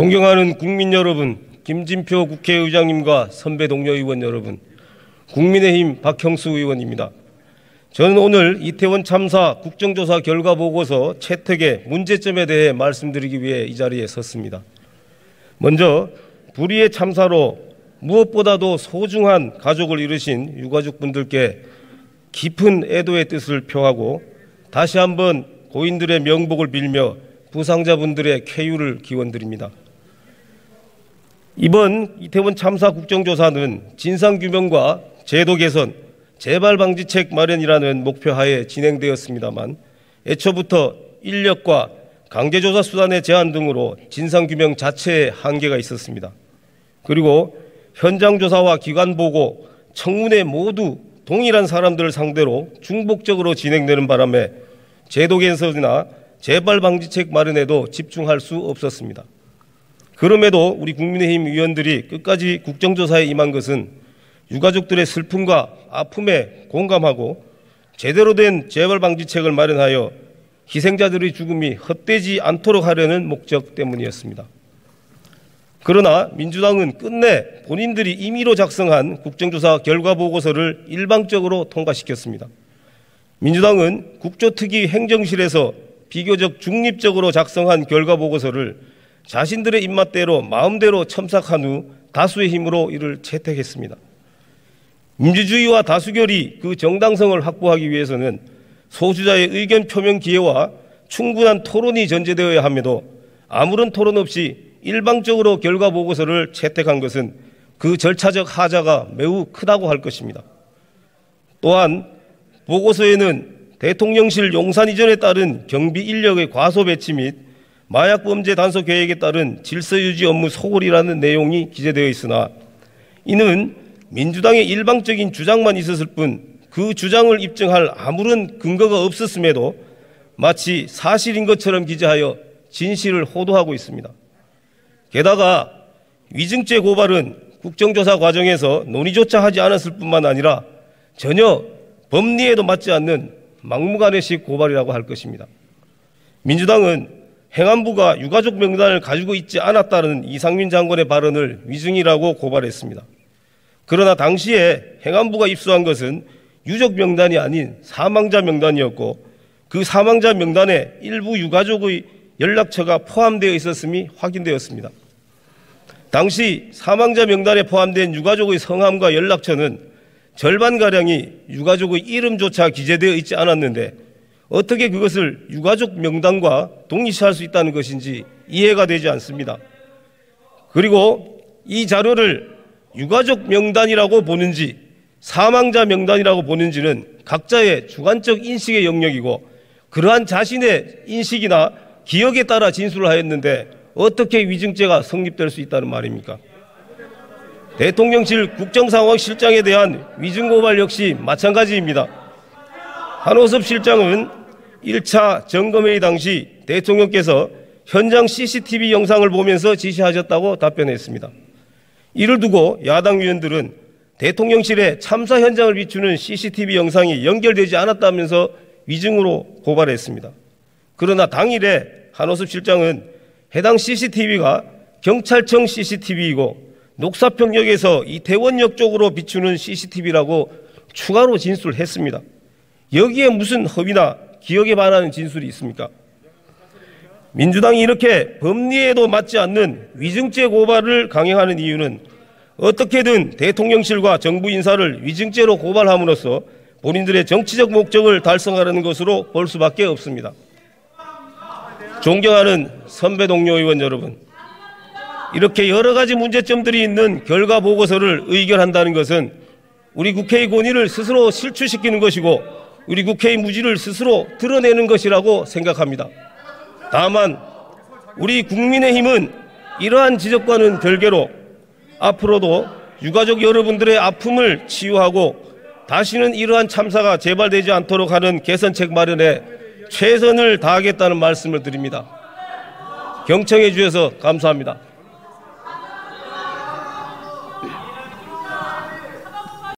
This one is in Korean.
존경하는 국민 여러분, 김진표 국회의장님과 선배 동료 의원 여러분, 국민의힘 박형수 의원입니다. 저는 오늘 이태원 참사 국정조사 결과 보고서 채택의 문제점에 대해 말씀드리기 위해 이 자리에 섰습니다. 먼저 불의의 참사로 무엇보다도 소중한 가족을 잃으신 유가족분들께 깊은 애도의 뜻을 표하고 다시 한번 고인들의 명복을 빌며 부상자분들의 쾌유를 기원드립니다. 이번 이태원 참사 국정조사는 진상규명과 제도 개선, 재발방지책 마련이라는 목표하에 진행되었습니다만 애초부터 인력과 강제조사 수단의 제한 등으로 진상규명 자체에 한계가 있었습니다. 그리고 현장조사와 기관보고, 청문회 모두 동일한 사람들을 상대로 중복적으로 진행되는 바람에 제도 개선이나 재발방지책 마련에도 집중할 수 없었습니다. 그럼에도 우리 국민의힘 의원들이 끝까지 국정조사에 임한 것은 유가족들의 슬픔과 아픔에 공감하고 제대로 된 재발방지책을 마련하여 희생자들의 죽음이 헛되지 않도록 하려는 목적 때문이었습니다. 그러나 민주당은 끝내 본인들이 임의로 작성한 국정조사 결과보고서를 일방적으로 통과시켰습니다. 민주당은 국조특위 행정실에서 비교적 중립적으로 작성한 결과보고서를 자신들의 입맛대로 마음대로 첨삭한 후 다수의 힘으로 이를 채택했습니다. 민주주의와 다수결이 그 정당성을 확보하기 위해서는 소수자의 의견 표명 기회와 충분한 토론이 전제되어야 함에도 아무런 토론 없이 일방적으로 결과보고서를 채택한 것은 그 절차적 하자가 매우 크다고 할 것입니다. 또한 보고서에는 대통령실 용산 이전에 따른 경비 인력의 과소 배치 및 마약범죄 단속 계획에 따른 질서유지 업무 소홀이라는 내용이 기재되어 있으나 이는 민주당의 일방적인 주장만 있었을 뿐 그 주장을 입증할 아무런 근거가 없었음에도 마치 사실인 것처럼 기재하여 진실을 호도하고 있습니다. 게다가 위증죄 고발은 국정조사 과정에서 논의조차 하지 않았을 뿐만 아니라 전혀 법리에도 맞지 않는 막무가내식 고발이라고 할 것입니다. 민주당은 행안부가 유가족 명단을 가지고 있지 않았다는 이상민 장관의 발언을 위증이라고 고발했습니다. 그러나 당시에 행안부가 입수한 것은 유족 명단이 아닌 사망자 명단이었고 그 사망자 명단에 일부 유가족의 연락처가 포함되어 있었음이 확인되었습니다. 당시 사망자 명단에 포함된 유가족의 성함과 연락처는 절반가량이 유가족의 이름조차 기재되어 있지 않았는데 어떻게 그것을 유가족 명단과 동일시할 수 있다는 것인지 이해가 되지 않습니다. 그리고 이 자료를 유가족 명단이라고 보는지 사망자 명단이라고 보는지는 각자의 주관적 인식의 영역이고 그러한 자신의 인식이나 기억에 따라 진술을 하였는데 어떻게 위증죄가 성립될 수 있다는 말입니까? 대통령실 국정상황실장에 대한 위증고발 역시 마찬가지입니다. 한호섭 실장은 1차 점검회의 당시 대통령께서 현장 CCTV 영상을 보면서 지시하셨다고 답변했습니다. 이를 두고 야당 의원들은 대통령실에 참사 현장을 비추는 CCTV 영상이 연결되지 않았다면서 위증으로 고발했습니다. 그러나 당일에 한호섭 실장은 해당 CCTV가 경찰청 CCTV이고 녹사평역에서 이태원역 쪽으로 비추는 CCTV라고 추가로 진술했습니다. 여기에 무슨 허위나 기억에 반하는 진술이 있습니까? 민주당이 이렇게 법리에도 맞지 않는 위증죄 고발을 강행하는 이유는 어떻게든 대통령실과 정부 인사를 위증죄로 고발함으로써 본인들의 정치적 목적을 달성하려는 것으로 볼 수밖에 없습니다. 존경하는 선배 동료 의원 여러분, 이렇게 여러 가지 문제점들이 있는 결과 보고서를 의결한다는 것은 우리 국회의 권위를 스스로 실추시키는 것이고 우리 국회의 무지를 스스로 드러내는 것이라고 생각합니다. 다만 우리 국민의힘은 이러한 지적과는 별개로 앞으로도 유가족 여러분들의 아픔을 치유하고 다시는 이러한 참사가 재발되지 않도록 하는 개선책 마련에 최선을 다하겠다는 말씀을 드립니다. 경청해 주셔서 감사합니다.